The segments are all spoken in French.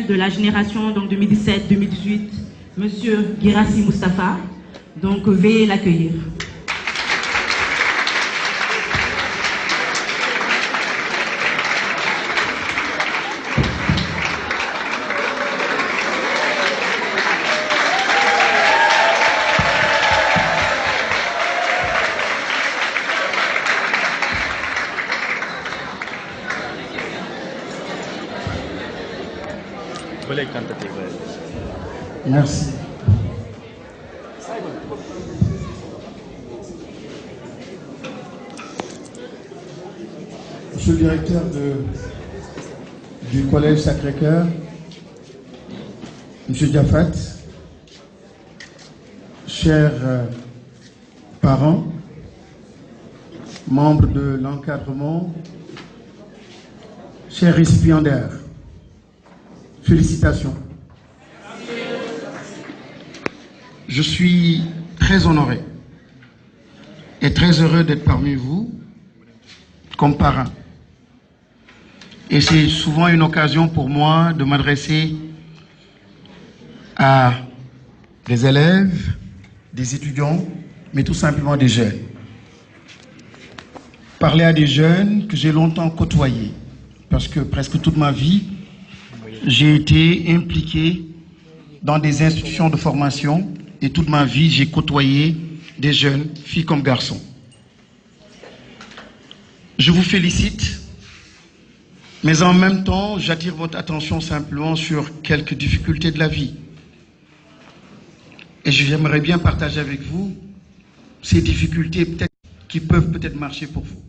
de la génération 2017-2018, Monsieur Guirassy Moustapha. Donc, veuillez l'accueillir. Merci. Monsieur le directeur du Collège Sacré-Cœur, Monsieur Diafat, chers parents, membres de l'encadrement, chers récipiendaires, félicitations. Je suis très honoré et très heureux d'être parmi vous comme parrain. Et c'est souvent une occasion pour moi de m'adresser à des élèves, des étudiants, mais tout simplement des jeunes. Parler à des jeunes que j'ai longtemps côtoyés, parce que presque toute ma vie, j'ai été impliqué dans des institutions de formation et toute ma vie, j'ai côtoyé des jeunes, filles comme garçons. Je vous félicite, mais en même temps, j'attire votre attention simplement sur quelques difficultés de la vie. Et j'aimerais bien partager avec vous ces difficultés qui peuvent peut-être marcher pour vous.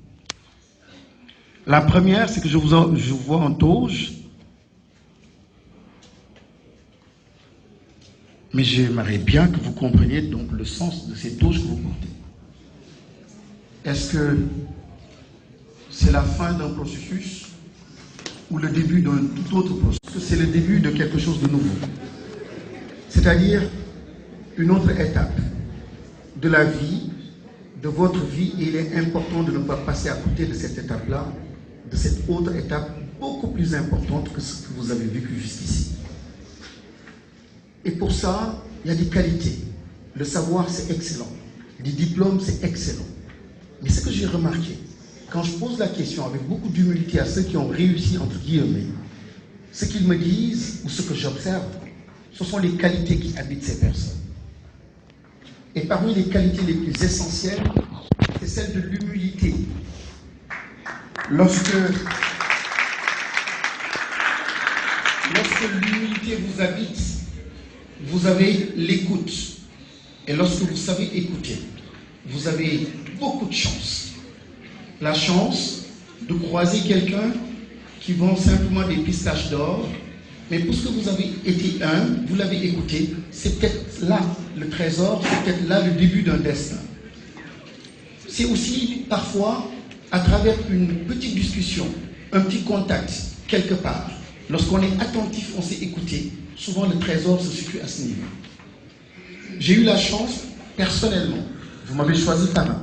La première, c'est que je vous vois en toge, mais j'aimerais bien que vous compreniez donc le sens de ces toges que vous portez. Est-ce que c'est la fin d'un processus ou le début d'un tout autre processus? C'est le début de quelque chose de nouveau. C'est-à-dire une autre étape de la vie, de votre vie, et il est important de ne pas passer à côté de cette étape-là, de cette autre étape beaucoup plus importante que ce que vous avez vécu jusqu'ici. Et pour ça, il y a des qualités. Le savoir, c'est excellent. Les diplômes, c'est excellent. Mais ce que j'ai remarqué, quand je pose la question avec beaucoup d'humilité à ceux qui ont réussi, entre guillemets, ce qu'ils me disent ou ce que j'observe, ce sont les qualités qui habitent ces personnes. Et parmi les qualités les plus essentielles, c'est celle de l'humilité. Lorsque l'humilité vous habite, vous avez l'écoute. Et lorsque vous savez écouter, vous avez beaucoup de chance. La chance de croiser quelqu'un qui vend simplement des pistaches d'or, mais puisque vous avez été vous l'avez écouté, c'est peut-être là le trésor, c'est peut-être là le début d'un destin. C'est aussi parfois à travers une petite discussion, un petit contact quelque part. Lorsqu'on est attentif, on sait écouter. Souvent, le trésor se situe à ce niveau. J'ai eu la chance, personnellement, vous m'avez choisi parrain.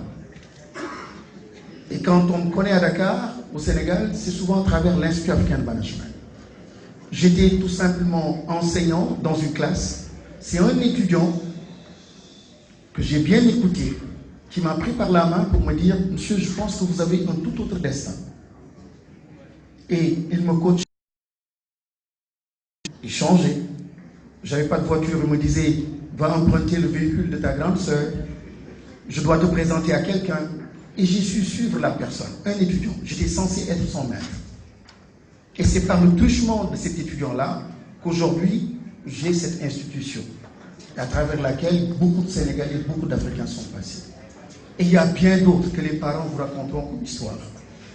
Et quand on me connaît à Dakar, au Sénégal, c'est souvent à travers l'Institut africain de management. J'étais tout simplement enseignant dans une classe. C'est un étudiant que j'ai bien écouté, qui m'a pris par la main pour me dire « Monsieur, je pense que vous avez un tout autre destin. » Et il me coachait. Il changeait. Je n'avais pas de voiture, il me disait « Va emprunter le véhicule de ta grande sœur. Je dois te présenter à quelqu'un. » Et j'ai su suivre la personne, un étudiant. J'étais censé être son maître. Et c'est par le touchement de cet étudiant-là qu'aujourd'hui, j'ai cette institution, à travers laquelle beaucoup de Sénégalais, beaucoup d'Africains sont passés. Et il y a bien d'autres que les parents vous raconteront comme histoire.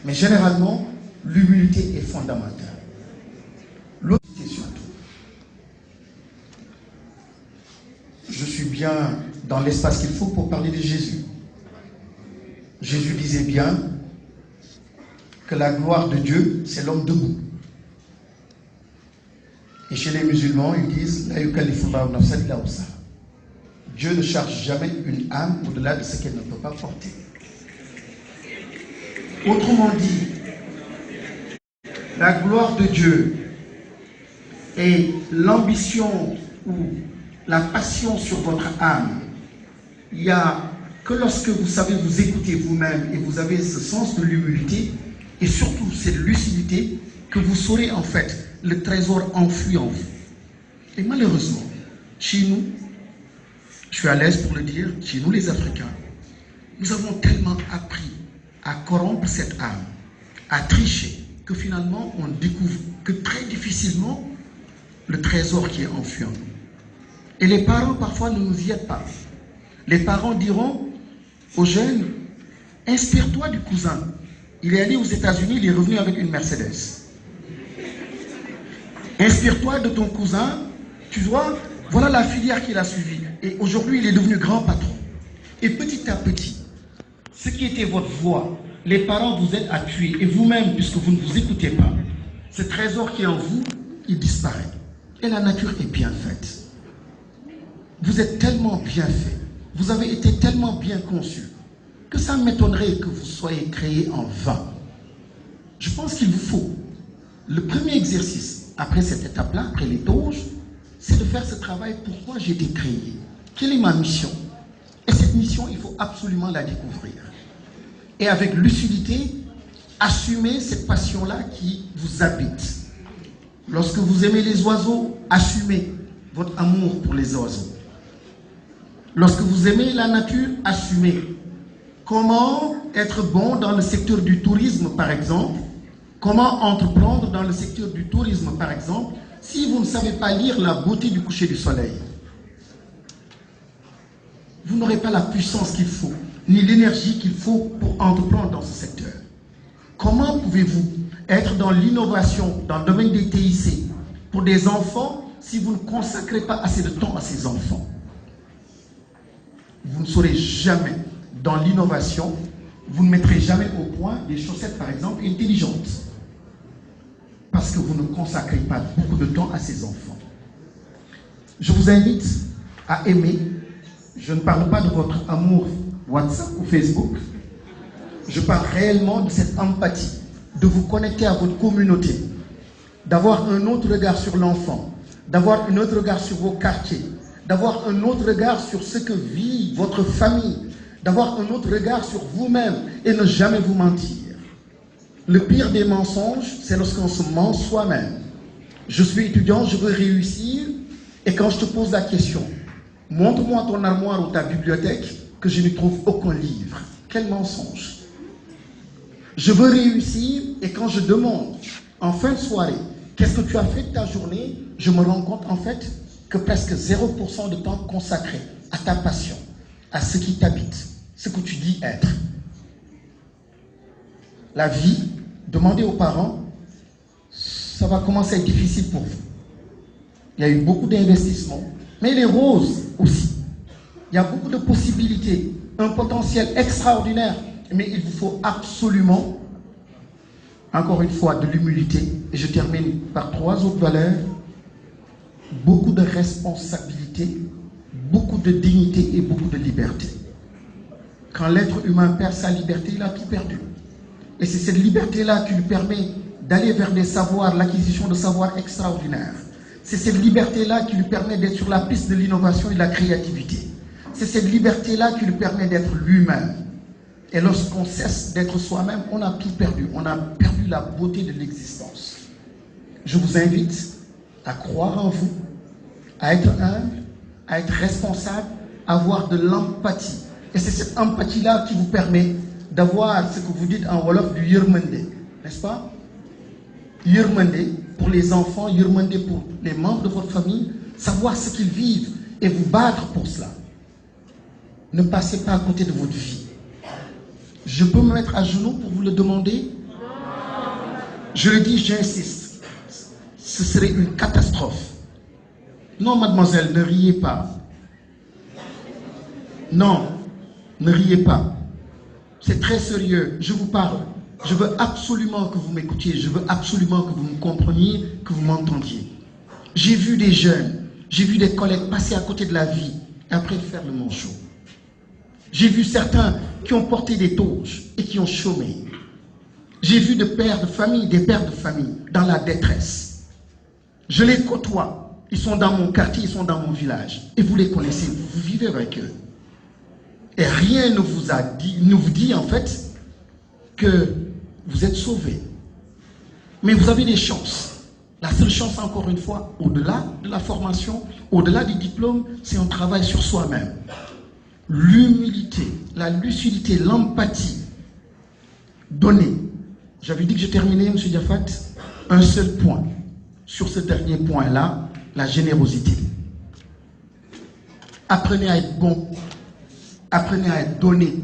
Mais généralement, l'humilité est fondamentale. L'autre question, je suis bien dans l'espace qu'il faut pour parler de Jésus. Jésus disait bien que la gloire de Dieu, c'est l'homme debout. Et chez les musulmans, ils disent Dieu ne charge jamais une âme au-delà de ce qu'elle ne peut pas porter. Autrement dit, la gloire de Dieu et l'ambition ou la passion sur votre âme, il n'y a que lorsque vous savez vous écouter vous-même et vous avez ce sens de l'humilité et surtout cette lucidité que vous saurez en fait le trésor enfui en vous. Et malheureusement, chez nous, je suis à l'aise pour le dire, chez nous les Africains, nous avons tellement appris à corrompre cette âme, à tricher, que finalement on découvre que très difficilement le trésor qui est enfui en nous. Et les parents parfois ne nous y aident pas. Les parents diront aux jeunes, inspire-toi du cousin. Il est allé aux États-Unis, il est revenu avec une Mercedes. Inspire-toi de ton cousin, tu vois, voilà la filière qu'il a suivie. Et aujourd'hui, il est devenu grand patron. Et petit à petit, ce qui était votre voix, les parents vous aident à tuer. Et vous-même, puisque vous ne vous écoutez pas, ce trésor qui est en vous, il disparaît. Et la nature est bien faite. Vous êtes tellement bien fait, vous avez été tellement bien conçu, que ça m'étonnerait que vous soyez créé en vain. Je pense qu'il vous faut, le premier exercice, après cette étape-là, après les toges, c'est de faire ce travail. Pourquoi j'ai été créé? Quelle est ma mission? Et cette mission, il faut absolument la découvrir. Et avec lucidité, assumer cette passion-là qui vous habite. Lorsque vous aimez les oiseaux, assumez votre amour pour les oiseaux. Lorsque vous aimez la nature, assumez. Comment être bon dans le secteur du tourisme, par exemple? Comment entreprendre dans le secteur du tourisme, par exemple, si vous ne savez pas lire la beauté du coucher du soleil? Vous n'aurez pas la puissance qu'il faut, ni l'énergie qu'il faut pour entreprendre dans ce secteur. Comment pouvez-vous être dans l'innovation, dans le domaine des TIC, pour des enfants, si vous ne consacrez pas assez de temps à ces enfants? Vous ne saurez jamais dans l'innovation, vous ne mettrez jamais au point des chaussettes, par exemple, intelligentes. Parce que vous ne consacrez pas beaucoup de temps à ces enfants. Je vous invite à aimer. Je ne parle pas de votre amour WhatsApp ou Facebook. Je parle réellement de cette empathie, de vous connecter à votre communauté, d'avoir un autre regard sur l'enfant, d'avoir un autre regard sur vos quartiers, d'avoir un autre regard sur ce que vit votre famille, d'avoir un autre regard sur vous-même et ne jamais vous mentir. Le pire des mensonges, c'est lorsqu'on se ment soi-même. Je suis étudiant, je veux réussir, et quand je te pose la question, montre-moi ton armoire ou ta bibliothèque, que je ne trouve aucun livre. Quel mensonge! Je veux réussir, et quand je demande, en fin de soirée, qu'est-ce que tu as fait de ta journée, je me rends compte en fait que presque 0% de temps consacré à ta passion, à ce qui t'habite, ce que tu dis être. La vie, demandez aux parents, ça va commencer à être difficile pour vous. Il y a eu beaucoup d'investissements, mais les roses aussi. Il y a beaucoup de possibilités, un potentiel extraordinaire, mais il vous faut absolument, encore une fois, de l'humilité. Et je termine par 3 autres valeurs. Beaucoup de responsabilité, beaucoup de dignité et beaucoup de liberté. Quand l'être humain perd sa liberté, il a tout perdu. Et c'est cette liberté-là qui lui permet d'aller vers des savoirs, l'acquisition de savoirs extraordinaires. C'est cette liberté-là qui lui permet d'être sur la piste de l'innovation et de la créativité. C'est cette liberté-là qui lui permet d'être lui-même. Et lorsqu'on cesse d'être soi-même, on a tout perdu. On a perdu la beauté de l'existence. Je vous invite à croire en vous, à être humble, à être responsable, à avoir de l'empathie. Et c'est cette empathie-là qui vous permet d'avoir ce que vous dites en Wolof du yërmande, n'est-ce pas? Yërmande pour les enfants, yërmande pour les membres de votre famille, savoir ce qu'ils vivent et vous battre pour cela. Ne passez pas à côté de votre vie. Je peux me mettre à genoux pour vous le demander? Je le dis, j'insiste. Ce serait une catastrophe. Non, mademoiselle, ne riez pas. Non, ne riez pas. C'est très sérieux. Je vous parle. Je veux absolument que vous m'écoutiez. Je veux absolument que vous me compreniez, que vous m'entendiez. J'ai vu des jeunes, j'ai vu des collègues passer à côté de la vie et après faire le manchot. J'ai vu certains qui ont porté des toges et qui ont chômé. J'ai vu des pères de famille dans la détresse. Je les côtoie. Ils sont dans mon quartier, ils sont dans mon village. Et vous les connaissez, vous vivez avec eux. Et rien ne vous dit en fait que vous êtes sauvés. Mais vous avez des chances. La seule chance, encore une fois, au-delà de la formation, au-delà du diplôme, c'est un travail sur soi-même. L'humilité, la lucidité, l'empathie. Donner. J'avais dit que je terminais, M. Diafat, un seul point. Sur ce dernier point-là, la générosité. Apprenez à être bon. Apprenez à être donné.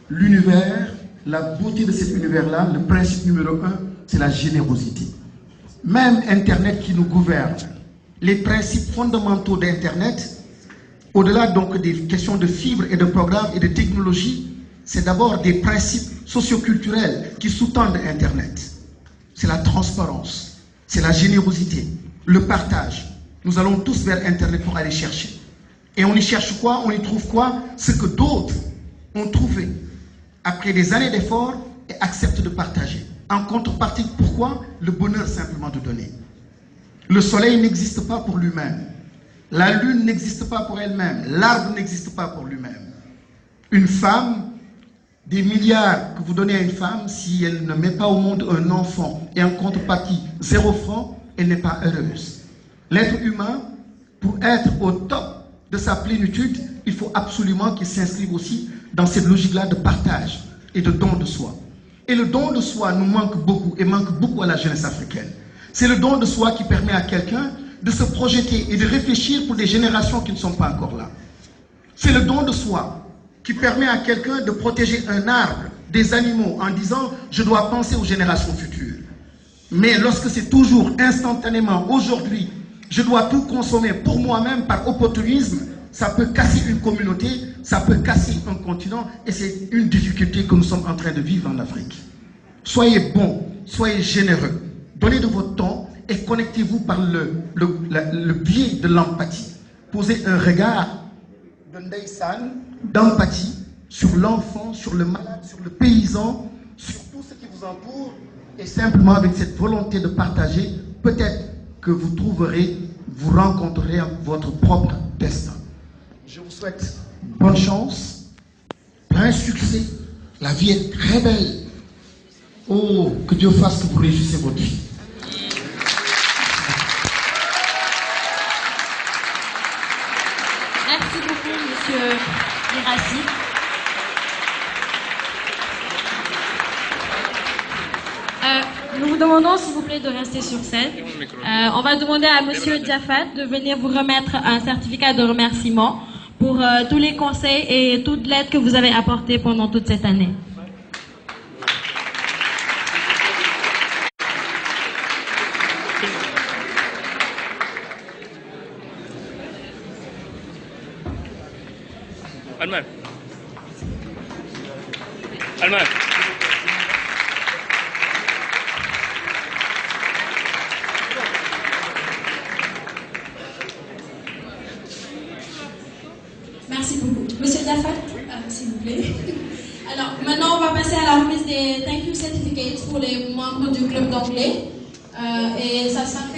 L'univers, la beauté de cet univers-là, le principe numéro 1, c'est la générosité. Même Internet qui nous gouverne, les principes fondamentaux d'Internet, au-delà donc des questions de fibres et de programmes et de technologies, c'est d'abord des principes socioculturels qui sous-tendent Internet. C'est la transparence, c'est la générosité, le partage. Nous allons tous vers Internet pour aller chercher. Et on y cherche quoi? On y trouve quoi? Ce que d'autres ont trouvé après des années d'efforts et acceptent de partager. En contrepartie, pourquoi? Le bonheur simplement de donner. Le soleil n'existe pas pour lui-même. La lune n'existe pas pour elle-même. L'arbre n'existe pas pour lui-même. Une femme, des milliards que vous donnez à une femme, si elle ne met pas au monde un enfant et en contrepartie 0 franc, elle n'est pas heureuse. L'être humain, pour être au top de sa plénitude, il faut absolument qu'il s'inscrive aussi dans cette logique-là de partage et de don de soi. Et le don de soi nous manque beaucoup et manque beaucoup à la jeunesse africaine. C'est le don de soi qui permet à quelqu'un de se projeter et de réfléchir pour des générations qui ne sont pas encore là. C'est le don de soi qui permet à quelqu'un de protéger un arbre, des animaux, en disant « je dois penser aux générations futures ». Mais lorsque c'est toujours instantanément, aujourd'hui, je dois tout consommer pour moi-même par opportunisme, ça peut casser une communauté, ça peut casser un continent, et c'est une difficulté que nous sommes en train de vivre en Afrique. Soyez bons, soyez généreux, donnez de votre temps et connectez-vous par le biais de l'empathie. Posez un regard d'empathie sur l'enfant, sur le malade, sur le paysan, sur tout ce qui vous entoure, et simplement avec cette volonté de partager, peut-être que vous rencontrerez votre propre destin. Je vous souhaite bonne chance, plein succès. La vie est très belle. Oh, que Dieu fasse que vous réussissiez votre vie. Merci beaucoup, Monsieur Guirassy. Nous vous demandons, s'il vous plaît, de rester sur scène. On va demander à Monsieur Diafat de venir vous remettre un certificat de remerciement pour tous les conseils et toute l'aide que vous avez apportée pendant toute cette année. Alman. Alman. Merci beaucoup. Monsieur Diafat, s'il vous plaît. Alors, maintenant, on va passer à la remise des Thank You Certificates pour les membres du club d'anglais. Et ça sera fait